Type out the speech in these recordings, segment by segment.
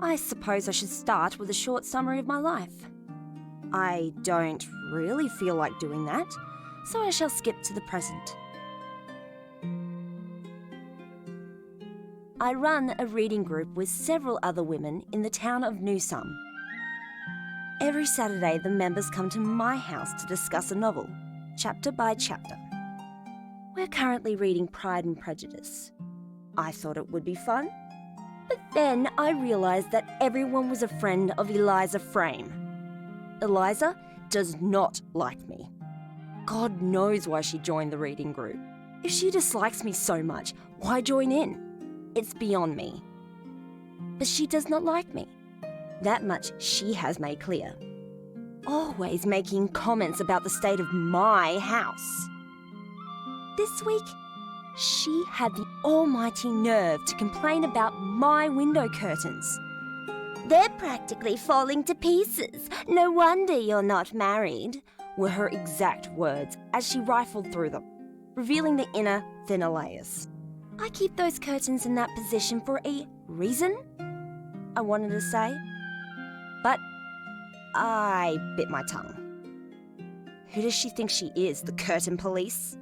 I suppose I should start with a short summary of my life. I don't really feel like doing that, so I shall skip to the present. I run a reading group with several other women in the town of Newsome. Every Saturday, the members come to my house to discuss a novel, chapter by chapter. We're currently reading Pride and Prejudice. I thought it would be fun, but then I realised that everyone was a friend of Eliza Frame. Eliza does not like me. God knows why she joined the reading group. If she dislikes me so much, why join in? It's beyond me. But she does not like me. That much she has made clear. Always making comments about the state of my house. This week, she had the almighty nerve to complain about my window curtains. "They're practically falling to pieces. No wonder you're not married," were her exact words as she rifled through them, revealing the inner, thinner layers. "I keep those curtains in that position for a reason," I wanted to say. But I bit my tongue. Who does she think she is, the curtain police?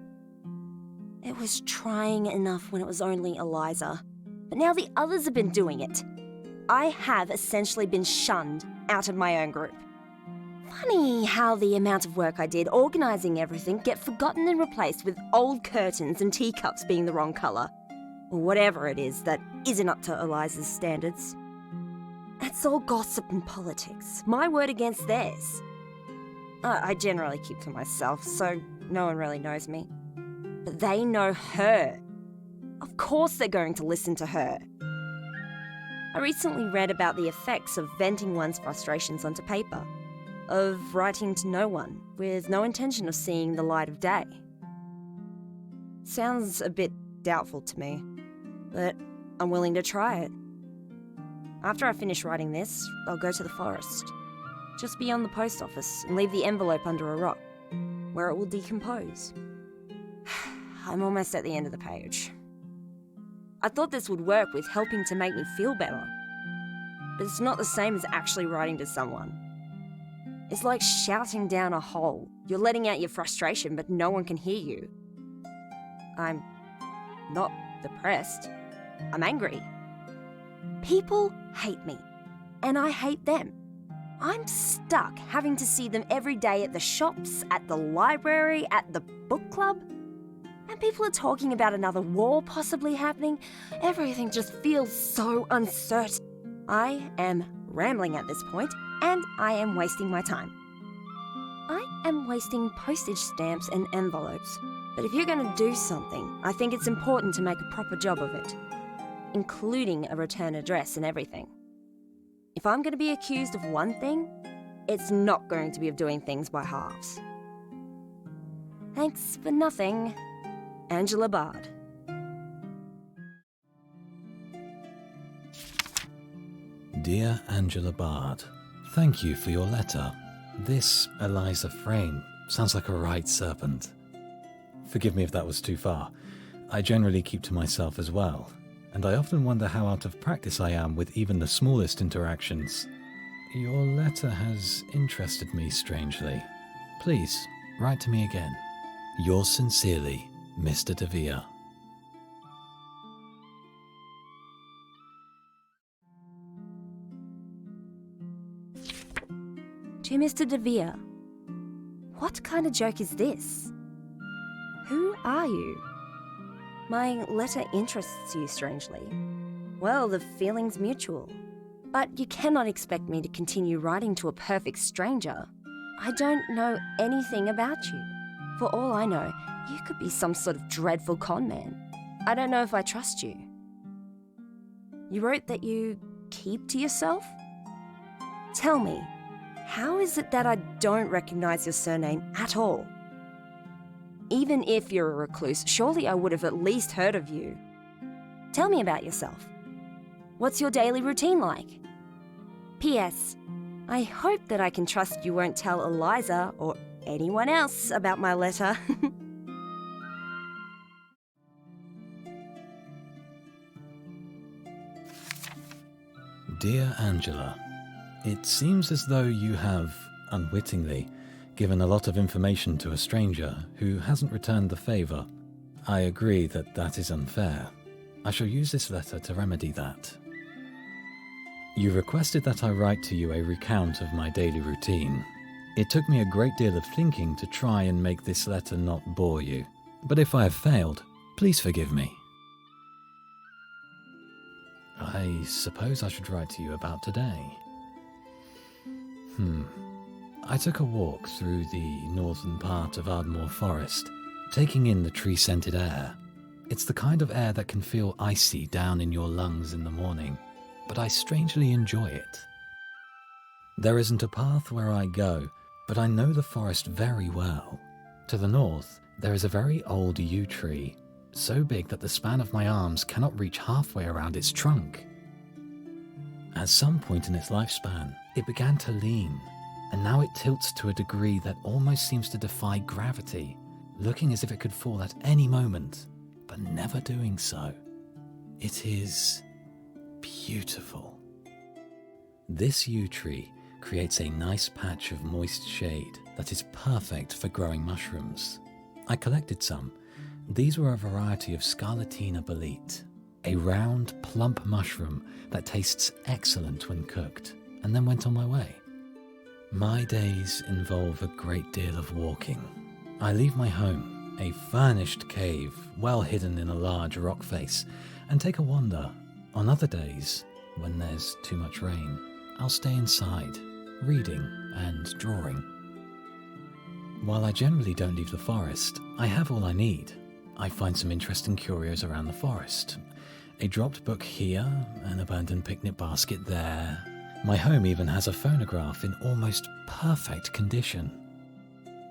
It was trying enough when it was only Eliza, but now the others have been doing it. I have essentially been shunned out of my own group. Funny how the amount of work I did organising everything get forgotten and replaced with old curtains and teacups being the wrong colour. Or whatever it is that isn't up to Eliza's standards. It's all gossip and politics, my word against theirs. I generally keep to myself, so no one really knows me. But they know her. Of course they're going to listen to her. I recently read about the effects of venting one's frustrations onto paper, of writing to no one, with no intention of seeing the light of day. Sounds a bit doubtful to me, but I'm willing to try it. After I finish writing this, I'll go to the forest, just beyond the post office, and leave the envelope under a rock, where it will decompose. I'm almost at the end of the page. I thought this would work with helping to make me feel better, but it's not the same as actually writing to someone. It's like shouting down a hole. You're letting out your frustration, but no one can hear you. I'm not depressed. I'm angry. People hate me, and I hate them. I'm stuck having to see them every day at the shops, at the library, at the book club. And people are talking about another war possibly happening. Everything just feels so uncertain. I am rambling at this point, and I am wasting my time. I am wasting postage stamps and envelopes. But if you're going to do something, I think it's important to make a proper job of it, including a return address and everything. If I'm going to be accused of one thing, it's not going to be of doing things by halves. Thanks for nothing, Angela Bard. Dear Angela Bard, thank you for your letter. This Eliza Frame sounds like a right serpent. Forgive me if that was too far. I generally keep to myself as well, and I often wonder how out of practice I am with even the smallest interactions. Your letter has interested me strangely. Please, write to me again. Yours sincerely, Mr. Devere. To Mr. Devere, what kind of joke is this? Who are you? My letter interests you strangely. Well, the feeling's mutual. But you cannot expect me to continue writing to a perfect stranger. I don't know anything about you. For all I know, you could be some sort of dreadful con man. I don't know if I trust you. You wrote that you keep to yourself? Tell me, how is it that I don't recognize your surname at all? Even if you're a recluse, surely I would have at least heard of you. Tell me about yourself. What's your daily routine like? P.S. I hope that I can trust you won't tell Eliza or anyone else about my letter. Dear Angela, it seems as though you have, unwittingly, given a lot of information to a stranger who hasn't returned the favour. I agree that that is unfair. I shall use this letter to remedy that. You requested that I write to you a recount of my daily routine. It took me a great deal of thinking to try and make this letter not bore you, but if I have failed, please forgive me. I suppose I should write to you about today. I took a walk through the northern part of Ardmore Forest, taking in the tree-scented air. It's the kind of air that can feel icy down in your lungs in the morning, but I strangely enjoy it. There isn't a path where I go, but I know the forest very well. To the north, there is a very old yew tree, so big that the span of my arms cannot reach halfway around its trunk. At some point in its lifespan, it began to lean, and now it tilts to a degree that almost seems to defy gravity, looking as if it could fall at any moment, but never doing so. It is beautiful. This yew tree creates a nice patch of moist shade that is perfect for growing mushrooms. I collected some. These were a variety of Scarlatina bolete, a round, plump mushroom that tastes excellent when cooked, and then went on my way. My days involve a great deal of walking. I leave my home, a furnished cave well hidden in a large rock face, and take a wander. On other days, when there's too much rain, I'll stay inside, reading and drawing. While I generally don't leave the forest, I have all I need. I find some interesting curios around the forest. A dropped book here, an abandoned picnic basket there. My home even has a phonograph in almost perfect condition.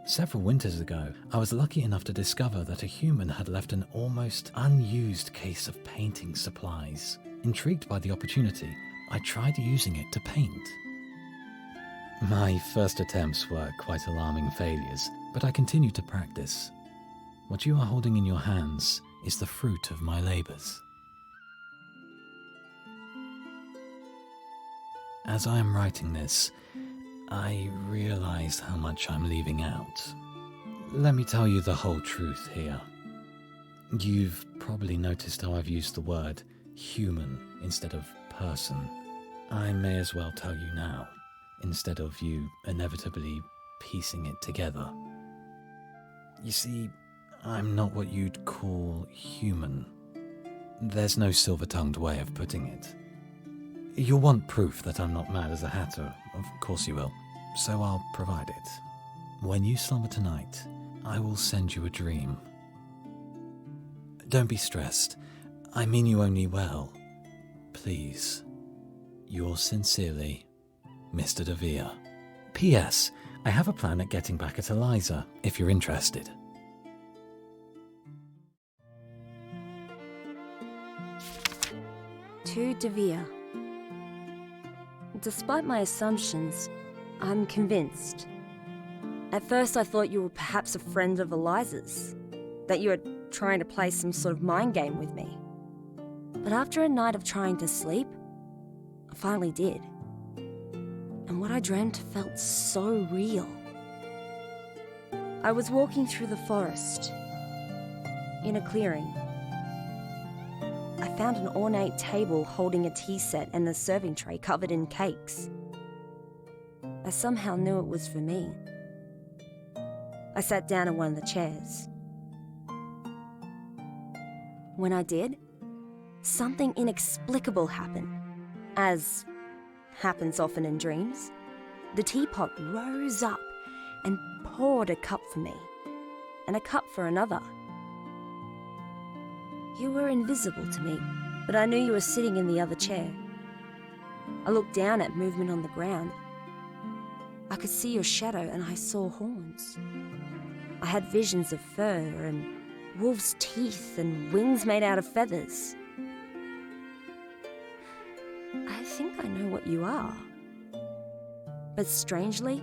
Several winters ago, I was lucky enough to discover that a human had left an almost unused case of painting supplies. Intrigued by the opportunity, I tried using it to paint. My first attempts were quite alarming failures, but I continued to practice. What you are holding in your hands is the fruit of my labours. As I am writing this, I realise how much I'm leaving out. Let me tell you the whole truth here. You've probably noticed how I've used the word human instead of person. I may as well tell you now, instead of you inevitably piecing it together. You see, I'm not what you'd call human. There's no silver-tongued way of putting it. You'll want proof that I'm not mad as a hatter, of course you will, so I'll provide it. When you slumber tonight, I will send you a dream. Don't be stressed. I mean you only well. Please. Yours sincerely, Mr. Devere. P.S. I have a plan at getting back at Eliza, if you're interested. To Devere. Despite my assumptions, I'm convinced. At first I thought you were perhaps a friend of Eliza's, that you were trying to play some sort of mind game with me. But after a night of trying to sleep, I finally did. And what I dreamt felt so real. I was walking through the forest, in a clearing. I found an ornate table holding a tea set and a serving tray covered in cakes. I somehow knew it was for me. I sat down in one of the chairs. When I did, something inexplicable happened. As happens often in dreams, the teapot rose up and poured a cup for me, and a cup for another. You were invisible to me, but I knew you were sitting in the other chair. I looked down at movement on the ground. I could see your shadow and I saw horns. I had visions of fur and wolves' teeth and wings made out of feathers. I think I know what you are. But strangely,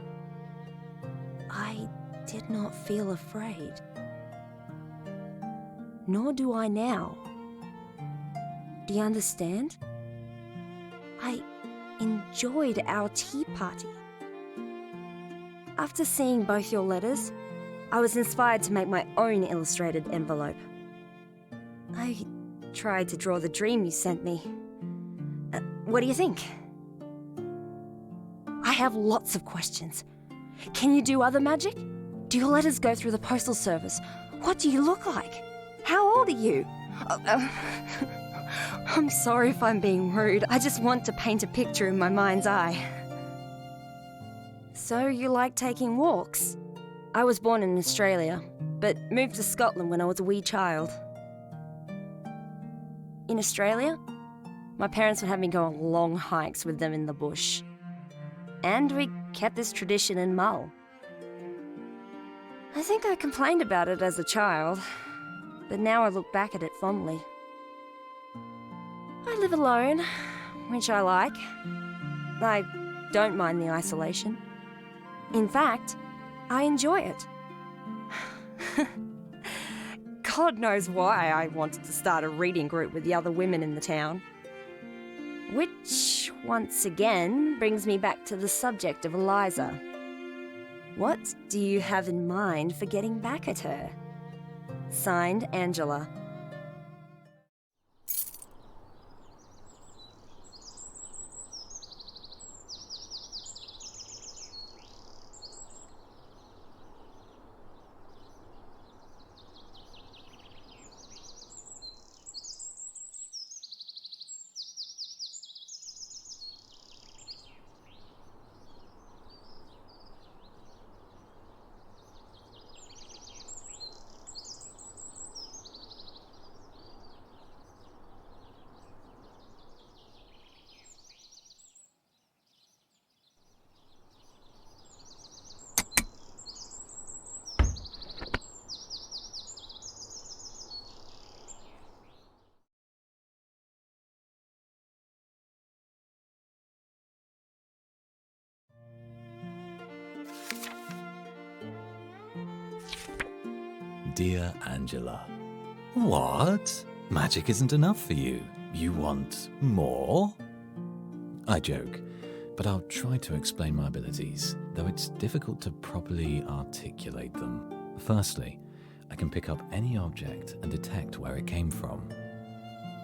I did not feel afraid. Nor do I now. Do you understand? I enjoyed our tea party. After seeing both your letters, I was inspired to make my own illustrated envelope. I tried to draw the dream you sent me. What do you think? I have lots of questions. Can you do other magic? Do your letters go through the postal service? What do you look like? How old are you? I'm sorry if I'm being rude. I just want to paint a picture in my mind's eye. So you like taking walks? I was born in Australia, but moved to Scotland when I was a wee child. In Australia, my parents would have me go on long hikes with them in the bush. And we kept this tradition in Mull. I think I complained about it as a child, but now I look back at it fondly. I live alone, which I like. I don't mind the isolation. In fact, I enjoy it. God knows why I wanted to start a reading group with the other women in the town. Which, once again, brings me back to the subject of Eliza. What do you have in mind for getting back at her? Signed, Angela. Dear Angela. What? Magic isn't enough for you. You want more? I joke, but I'll try to explain my abilities, though it's difficult to properly articulate them. Firstly, I can pick up any object and detect where it came from.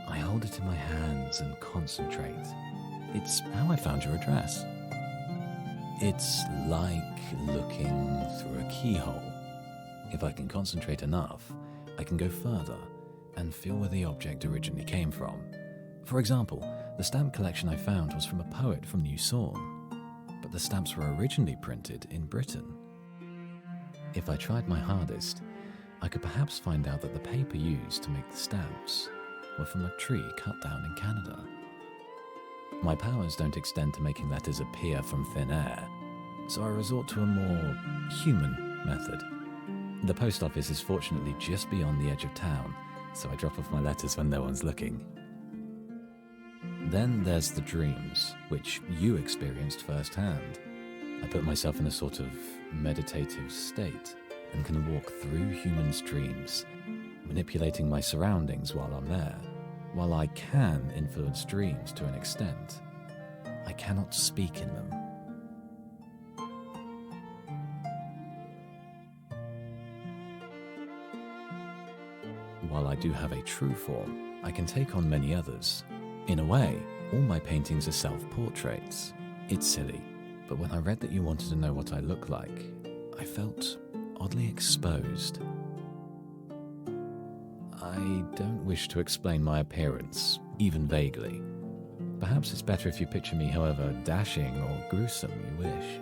I hold it in my hands and concentrate. It's how I found your address. It's like looking through a keyhole. If I can concentrate enough, I can go further and feel where the object originally came from. For example, the stamp collection I found was from a poet from New Sawn, but the stamps were originally printed in Britain. If I tried my hardest, I could perhaps find out that the paper used to make the stamps were from a tree cut down in Canada. My powers don't extend to making letters appear from thin air, so I resort to a more human method. The post office is fortunately just beyond the edge of town, so I drop off my letters when no one's looking. Then there's the dreams, which you experienced firsthand. I put myself in a sort of meditative state and can walk through human dreams, manipulating my surroundings while I'm there. While I can influence dreams to an extent, I cannot speak in them. While I do have a true form, I can take on many others. In a way, all my paintings are self-portraits. It's silly, but when I read that you wanted to know what I look like, I felt oddly exposed. I don't wish to explain my appearance, even vaguely. Perhaps it's better if you picture me however dashing or gruesome you wish.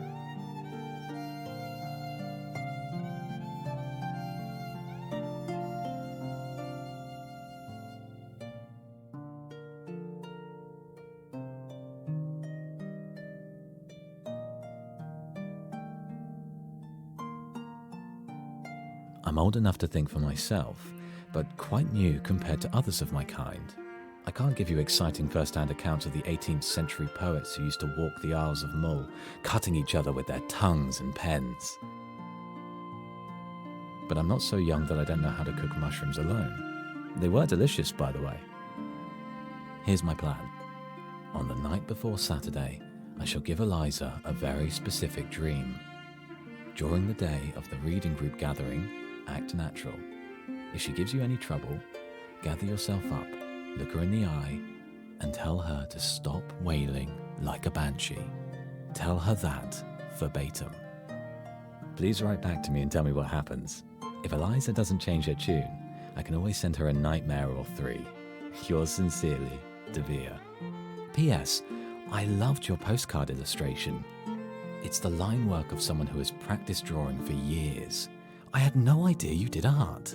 I'm old enough to think for myself, but quite new compared to others of my kind. I can't give you exciting first-hand accounts of the 18th century poets who used to walk the Isles of Mull, cutting each other with their tongues and pens. But I'm not so young that I don't know how to cook mushrooms alone. They were delicious, by the way. Here's my plan. On the night before Saturday, I shall give Eliza a very specific dream. During the day of the reading group gathering, act natural. If she gives you any trouble, gather yourself up, look her in the eye, and tell her to stop wailing like a banshee. Tell her that verbatim. Please write back to me and tell me what happens. If Eliza doesn't change her tune, I can always send her a nightmare or 3. Yours sincerely, Devere. P.S. I loved your postcard illustration. It's the line work of someone who has practiced drawing for years. I had no idea you did art.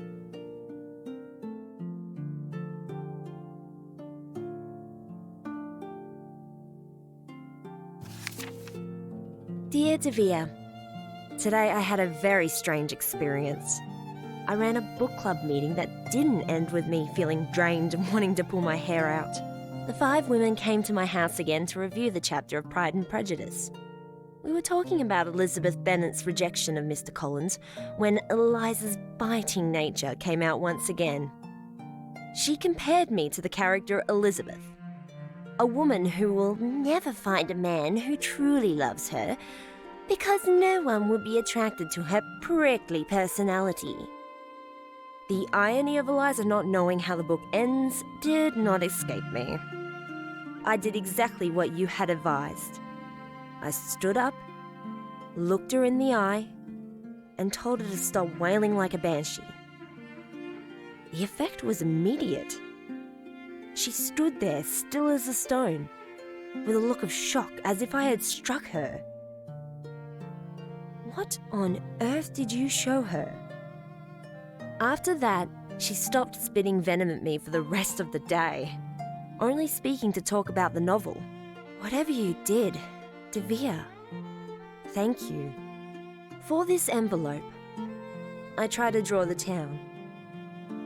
Dear Devere, today I had a very strange experience. I ran a book club meeting that didn't end with me feeling drained and wanting to pull my hair out. The 5 women came to my house again to review the chapter of Pride and Prejudice. We were talking about Elizabeth Bennet's rejection of Mr. Collins when Eliza's biting nature came out once again. She compared me to the character Elizabeth, a woman who will never find a man who truly loves her because no one would be attracted to her prickly personality. The irony of Eliza not knowing how the book ends did not escape me. I did exactly what you had advised. I stood up, looked her in the eye, and told her to stop wailing like a banshee. The effect was immediate. She stood there, still as a stone, with a look of shock as if I had struck her. What on earth did you show her? After that, she stopped spitting venom at me for the rest of the day, only speaking to talk about the novel. Whatever you did, Devere, thank you. For this envelope, I tried to draw the town.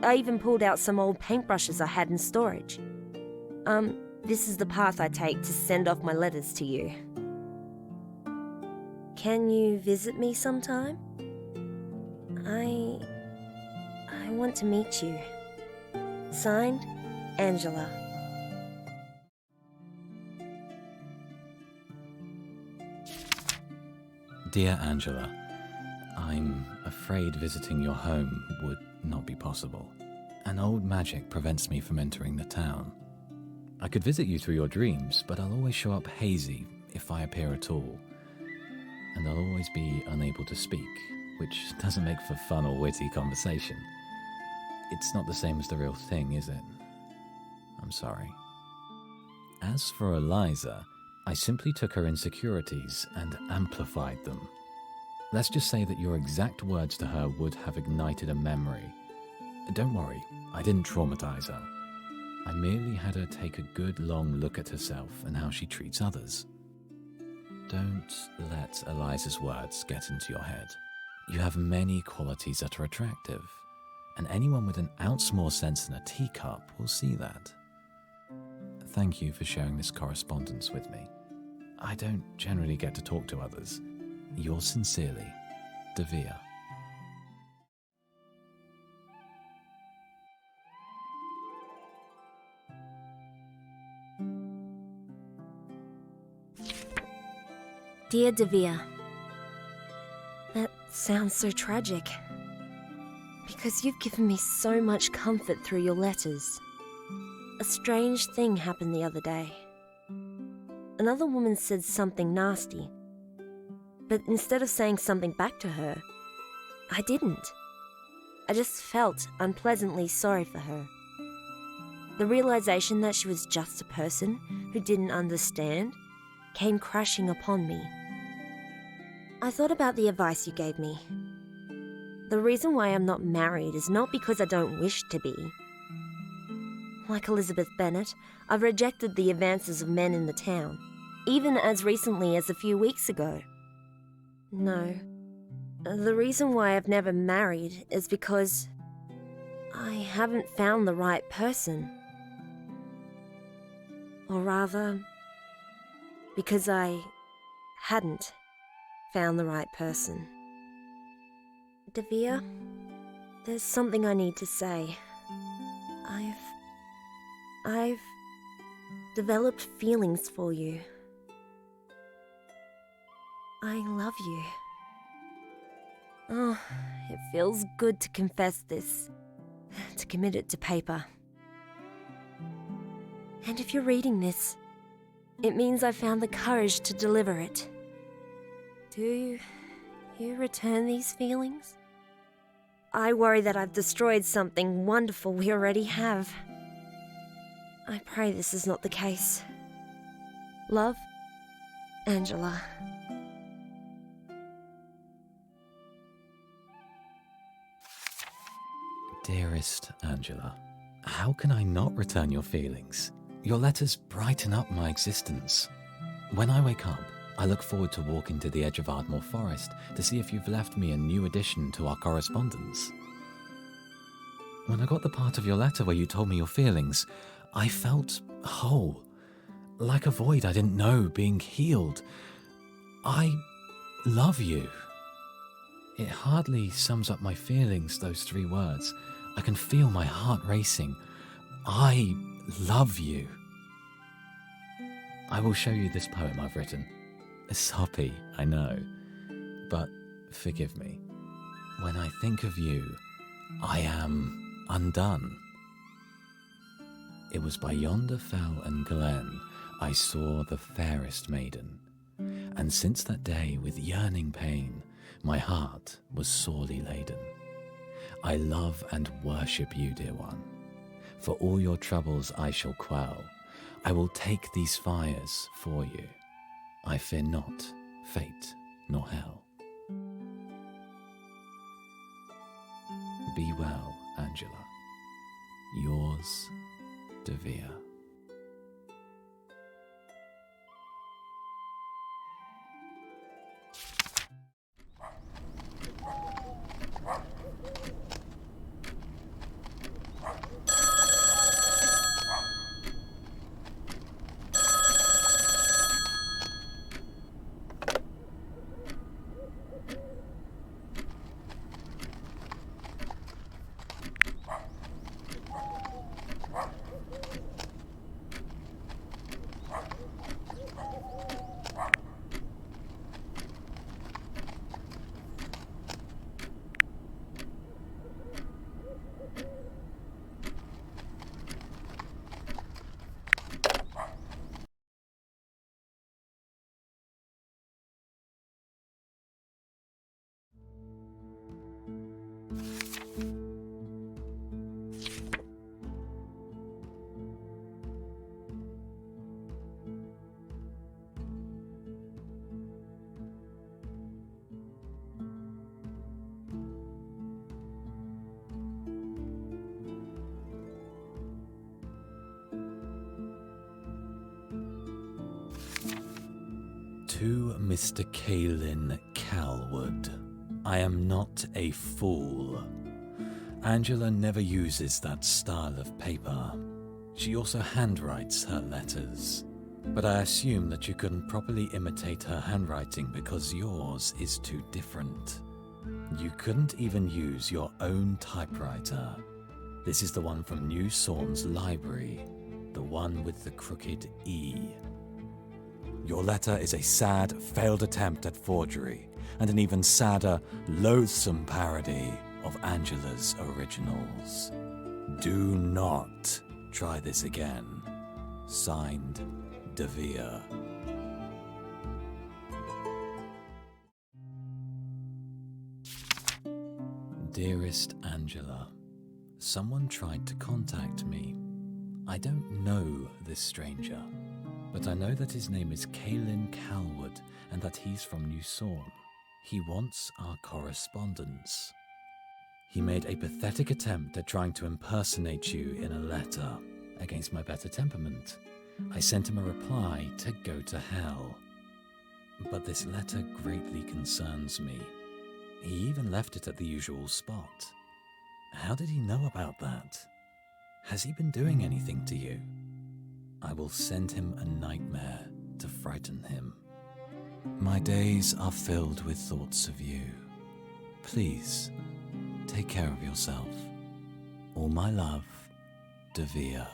I even pulled out some old paintbrushes I had in storage. This is the path I take to send off my letters to you. Can you visit me sometime? I want to meet you. Signed, Angela. Dear Angela, I'm afraid visiting your home would not be possible. An old magic prevents me from entering the town. I could visit you through your dreams, but I'll always show up hazy if I appear at all. And I'll always be unable to speak, which doesn't make for fun or witty conversation. It's not the same as the real thing, is it? I'm sorry. As for Eliza, I simply took her insecurities and amplified them. Let's just say that your exact words to her would have ignited a memory. Don't worry, I didn't traumatize her. I merely had her take a good long look at herself and how she treats others. Don't let Eliza's words get into your head. You have many qualities that are attractive, and anyone with an ounce more sense than a teacup will see that. Thank you for sharing this correspondence with me. I don't generally get to talk to others. Yours sincerely, Devere. Dear Devere, that sounds so tragic. Because you've given me so much comfort through your letters. A strange thing happened the other day. Another woman said something nasty, but instead of saying something back to her, I didn't. I just felt unpleasantly sorry for her. The realization that she was just a person who didn't understand came crashing upon me. I thought about the advice you gave me. The reason why I'm not married is not because I don't wish to be. Like Elizabeth Bennet, I've rejected the advances of men in the town, even as recently as a few weeks ago. No, the reason why I've never married is because I haven't found the right person. Or rather, because I hadn't found the right person. Devere, there's something I need to say. I've developed feelings for you. I love you. Oh, it feels good to confess this, to commit it to paper. And if you're reading this, it means I found the courage to deliver it. Do you return these feelings? I worry that I've destroyed something wonderful we already have. I pray this is not the case. Love, Angela. Dearest Angela, how can I not return your feelings? Your letters brighten up my existence. When I wake up, I look forward to walking to the edge of Ardmore Forest to see if you've left me a new addition to our correspondence. When I got the part of your letter where you told me your feelings, I felt whole, like a void I didn't know being healed. I love you. It hardly sums up my feelings, those 3 words. I can feel my heart racing. I love you. I will show you this poem I've written. Soppy, I know, but forgive me. When I think of you, I am undone. It was by yonder fell and glen I saw the fairest maiden, and since that day with yearning pain my heart was sorely laden. I love and worship you, dear one. For all your troubles I shall quell. I will take these fires for you. I fear not fate nor hell. Be well, Angela. Yours, Devere. To Mr. Cailin Calwood, I am not a fool. Angela never uses that style of paper. She also handwrites her letters. But I assume that you couldn't properly imitate her handwriting because yours is too different. You couldn't even use your own typewriter. This is the one from New Sawn's library, the one with the crooked E. Your letter is a sad, failed attempt at forgery, and an even sadder, loathsome parody of Angela's originals. Do not try this again. Signed, Devere. Dearest Angela, someone tried to contact me. I don't know this stranger, but I know that his name is Cailin Calwood and that he's from New Sawn. He wants our correspondence. He made a pathetic attempt at trying to impersonate you in a letter. Against my better temperament, I sent him a reply to go to hell. But this letter greatly concerns me. He even left it at the usual spot. How did he know about that? Has he been doing anything to you? I will send him a nightmare to frighten him. My days are filled with thoughts of you. Please, take care of yourself. All my love, Devere.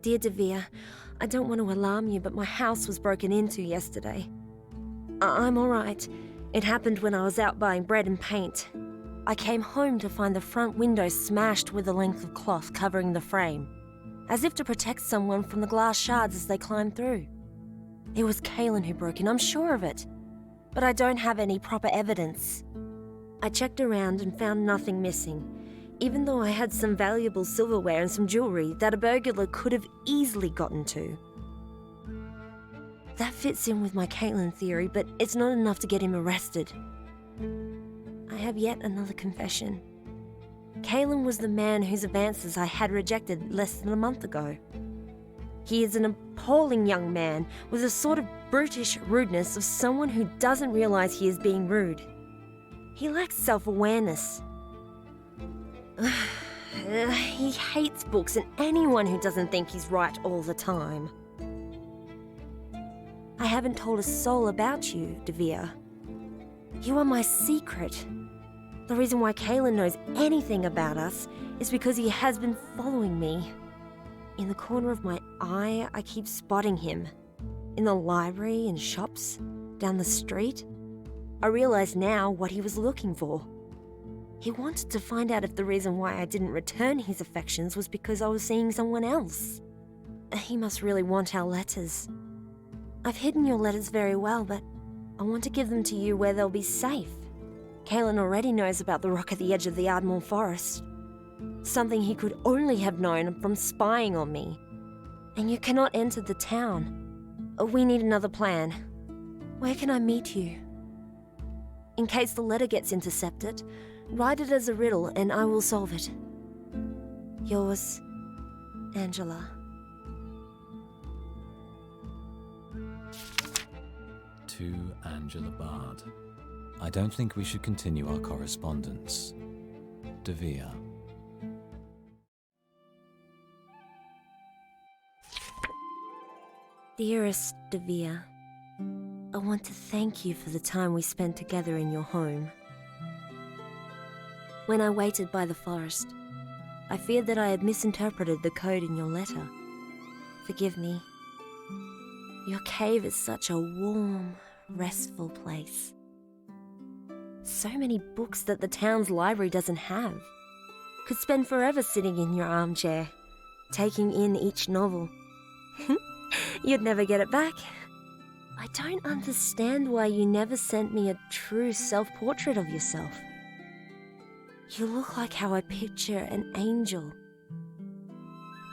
Dear Devere, I don't want to alarm you, but my house was broken into yesterday. I'm alright. It happened when I was out buying bread and paint. I came home to find the front window smashed with a length of cloth covering the frame, as if to protect someone from the glass shards as they climbed through. It was Kaylin who broke in, I'm sure of it, but I don't have any proper evidence. I checked around and found nothing missing, even though I had some valuable silverware and some jewellery that a burglar could have easily gotten to. That fits in with my Caitlin theory, but it's not enough to get him arrested. I have yet another confession. Caitlin was the man whose advances I had rejected less than a month ago. He is an appalling young man with a sort of brutish rudeness of someone who doesn't realise he is being rude. He lacks self-awareness. He hates books and anyone who doesn't think he's right all the time. I haven't told a soul about you, Devere. You are my secret. The reason why Kaylin knows anything about us is because he has been following me. In the corner of my eye, I keep spotting him. In the library and shops, down the street. I realise now what he was looking for. He wanted to find out if the reason why I didn't return his affections was because I was seeing someone else. He must really want our letters. I've hidden your letters very well, but I want to give them to you where they'll be safe. Kaylin already knows about the rock at the edge of the Ardmore Forest. Something he could only have known from spying on me. And you cannot enter the town. We need another plan. Where can I meet you? In case the letter gets intercepted, write it as a riddle and I will solve it. Yours, Angela. To Angela Bard. I don't think we should continue our correspondence. Devere. Dearest Devere, I want to thank you for the time we spent together in your home. When I waited by the forest, I feared that I had misinterpreted the code in your letter. Forgive me. Your cave is such a warm, restful place. So many books that the town's library doesn't have. Could spend forever sitting in your armchair, taking in each novel. You'd never get it back. I don't understand why you never sent me a true self-portrait of yourself. You look like how I picture an angel.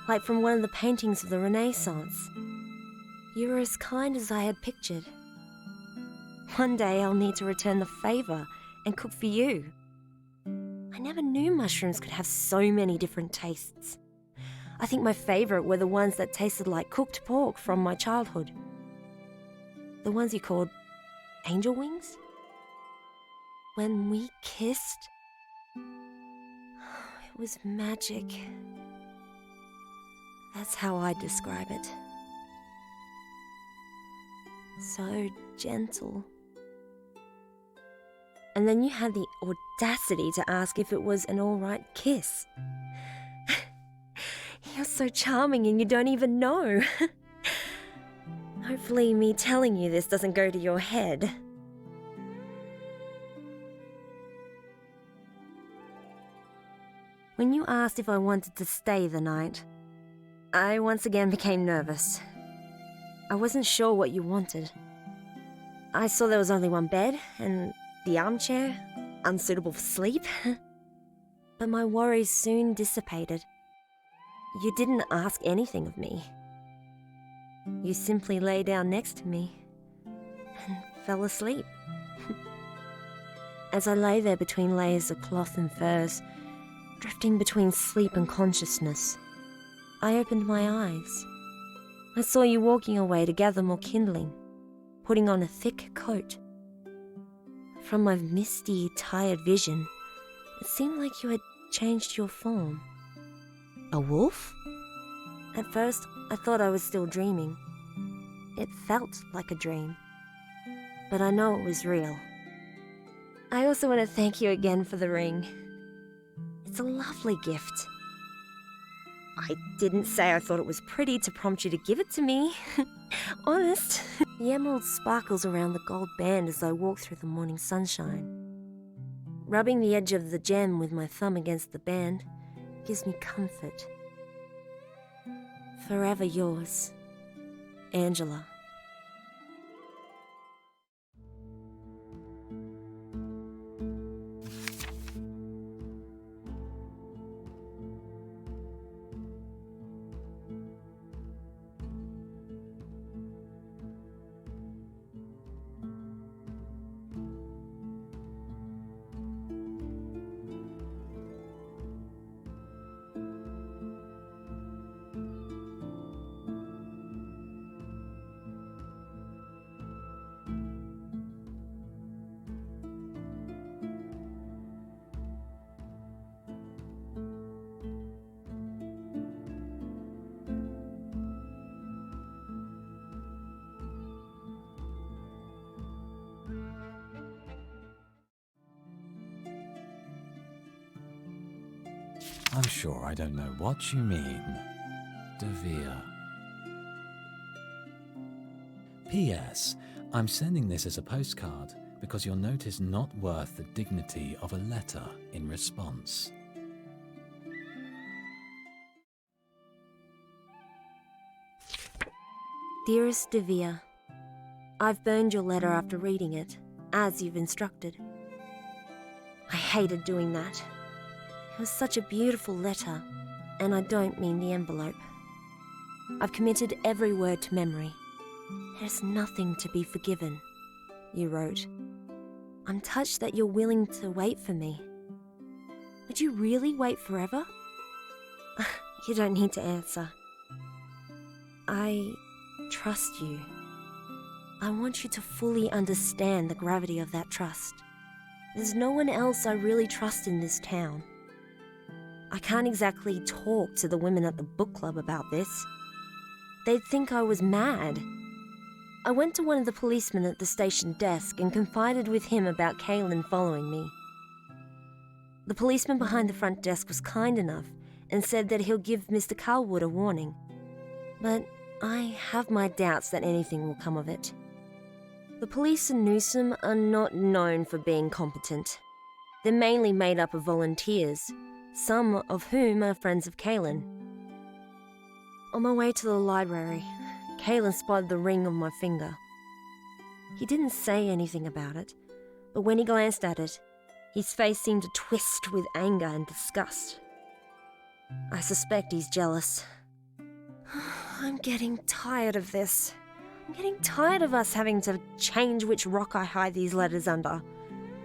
Like from one of the paintings of the Renaissance. You were as kind as I had pictured. One day I'll need to return the favour and cook for you. I never knew mushrooms could have so many different tastes. I think my favourite were the ones that tasted like cooked pork from my childhood. The ones you called angel wings? When we kissed, it was magic. That's how I describe it. So gentle. And then you had the audacity to ask if it was an alright kiss. You're so charming and you don't even know. Hopefully me telling you this doesn't go to your head. When you asked if I wanted to stay the night, I once again became nervous. I wasn't sure what you wanted. I saw there was only one bed and the armchair, unsuitable for sleep. But my worries soon dissipated. You didn't ask anything of me. You simply lay down next to me and fell asleep. As I lay there between layers of cloth and furs, drifting between sleep and consciousness, I opened my eyes. I saw you walking away to gather more kindling, putting on a thick coat. From my misty, tired vision, it seemed like you had changed your form. A wolf? At first, I thought I was still dreaming. It felt like a dream. But I know it was real. I also want to thank you again for the ring. It's a lovely gift. I didn't say I thought it was pretty to prompt you to give it to me. Honest. The emerald sparkles around the gold band as I walk through the morning sunshine. Rubbing the edge of the gem with my thumb against the band gives me comfort. Forever yours, Angela. I'm sure I don't know what you mean. Devere. P.S. I'm sending this as a postcard because your note is not worth the dignity of a letter in response. Dearest Devere, I've burned your letter after reading it, as you've instructed. I hated doing that. It was such a beautiful letter, and I don't mean the envelope. I've committed every word to memory. There's nothing to be forgiven, you wrote. I'm touched that you're willing to wait for me. Would you really wait forever? You don't need to answer. I trust you. I want you to fully understand the gravity of that trust. There's no one else I really trust in this town. I can't exactly talk to the women at the book club about this. They'd think I was mad. I went to one of the policemen at the station desk and confided with him about Kaylin following me. The policeman behind the front desk was kind enough and said that he'll give Mr. Carlwood a warning. But I have my doubts that anything will come of it. The police in Newsom are not known for being competent. They're mainly made up of volunteers, some of whom are friends of Kaylin. On my way to the library, Kaylin spotted the ring on my finger. He didn't say anything about it, but when he glanced at it, his face seemed to twist with anger and disgust. I suspect he's jealous. I'm getting tired of this. I'm getting tired of us having to change which rock I hide these letters under.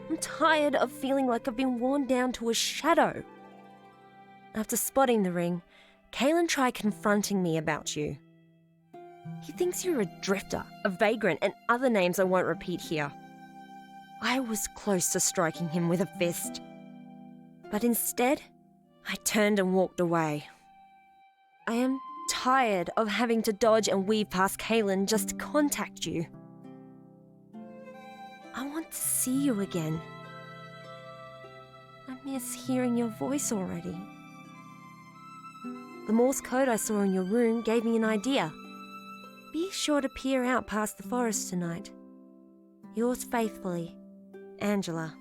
I'm tired of feeling like I've been worn down to a shadow. After spotting the ring, Kaylin tried confronting me about you. He thinks you're a drifter, a vagrant, and other names I won't repeat here. I was close to striking him with a fist. But instead, I turned and walked away. I am tired of having to dodge and weave past Kaylin just to contact you. I want to see you again. I miss hearing your voice already. The Morse code I saw in your room gave me an idea. Be sure to peer out past the forest tonight. Yours faithfully, Angela.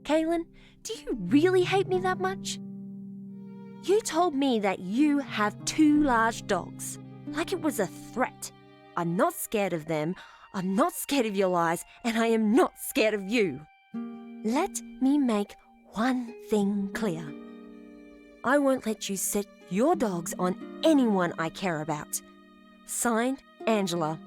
Kaylin, do you really hate me that much? You told me that you have 2 large dogs, like it was a threat. I'm not scared of them, I'm not scared of your lies, and I am not scared of you. Let me make one thing clear. I won't let you set your dogs on anyone I care about. Signed, Angela.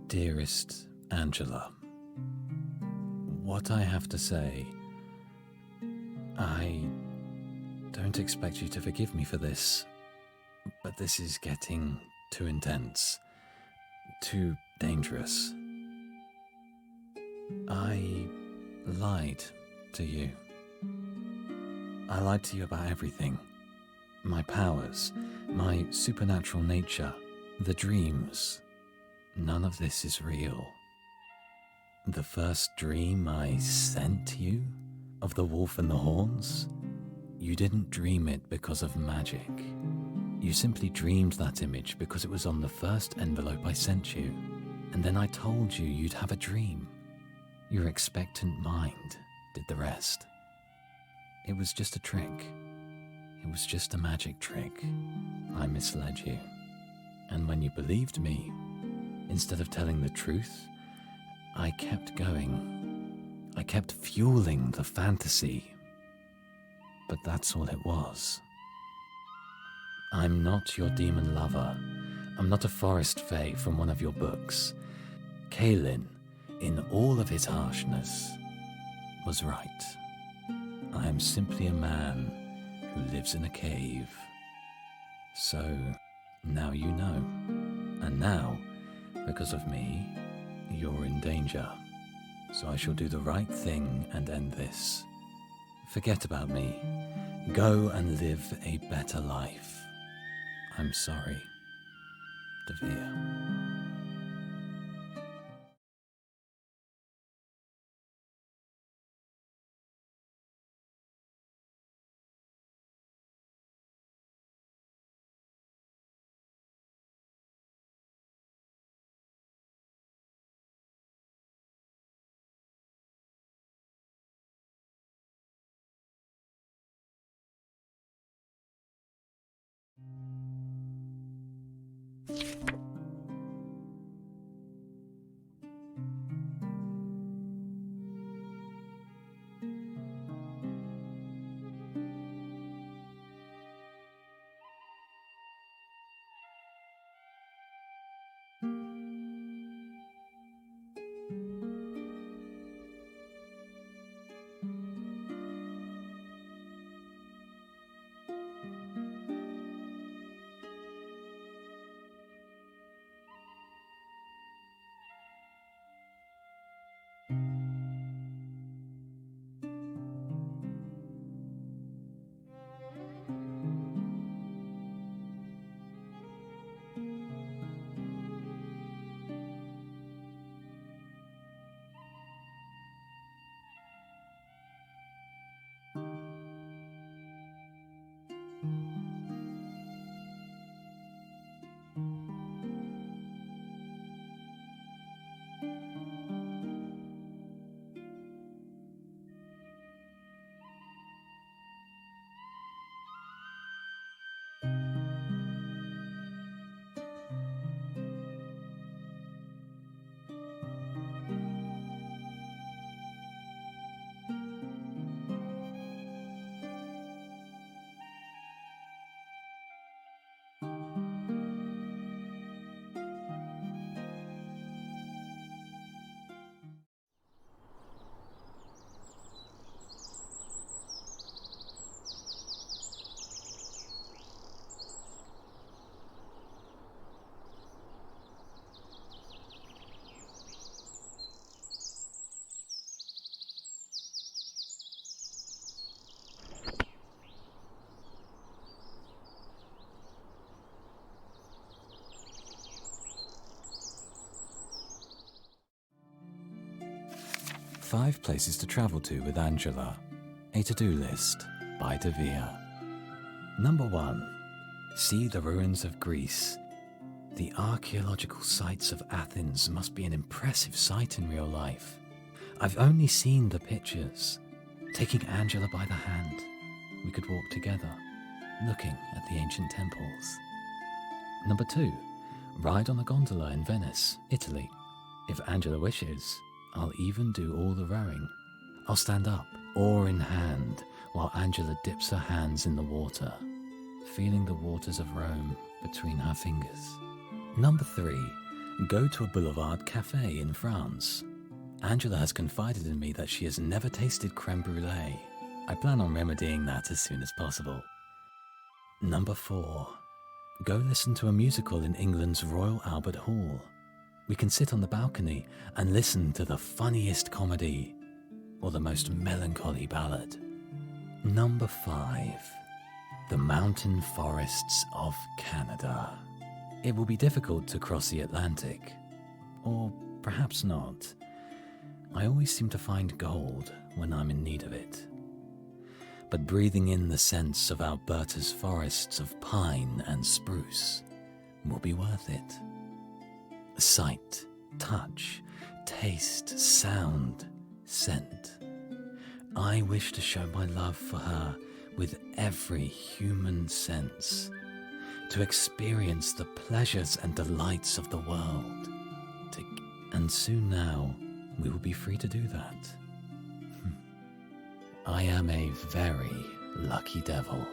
Dearest Angela, what I have to say, I don't expect you to forgive me for this, but this is getting too intense, too dangerous. I lied to you. I lied to you about everything. My powers, my supernatural nature, the dreams. None of this is real. The first dream I sent you, of the wolf and the horns, you didn't dream it because of magic. You simply dreamed that image because it was on the first envelope I sent you. And then I told you you'd have a dream. Your expectant mind did the rest. It was just a trick. It was just a magic trick. I misled you. And when you believed me, instead of telling the truth, I kept going. I kept fueling the fantasy. But that's all it was. I'm not your demon lover. I'm not a forest fae from one of your books. Kaylin, in all of his harshness, was right. I am simply a man who lives in a cave. So, now you know. And now, because of me, you're in danger. So I shall do the right thing and end this. Forget about me. Go and live a better life. I'm sorry. Devere. 5 places to travel to with Angela. A to-do list by Devere. Number 1. See the ruins of Greece. The archaeological sites of Athens must be an impressive sight in real life. I've only seen the pictures. Taking Angela by the hand, we could walk together, looking at the ancient temples. Number 2. Ride on a gondola in Venice, Italy. If Angela wishes, I'll even do all the rowing. I'll stand up, oar in hand, while Angela dips her hands in the water, feeling the waters of Rome between her fingers. Number 3. Go to a boulevard cafe in France. Angela has confided in me that she has never tasted creme brulee. I plan on remedying that as soon as possible. Number 4. Go listen to a musical in England's Royal Albert Hall. We can sit on the balcony and listen to the funniest comedy or the most melancholy ballad. Number 5. The mountain forests of Canada. It will be difficult to cross the Atlantic, or perhaps not. I always seem to find gold when I'm in need of it. But breathing in the scents of Alberta's forests of pine and spruce will be worth it. Sight, touch, taste, sound, scent. I wish to show my love for her with every human sense, to experience the pleasures and delights of the world. And soon now, we will be free to do that. I am a very lucky devil.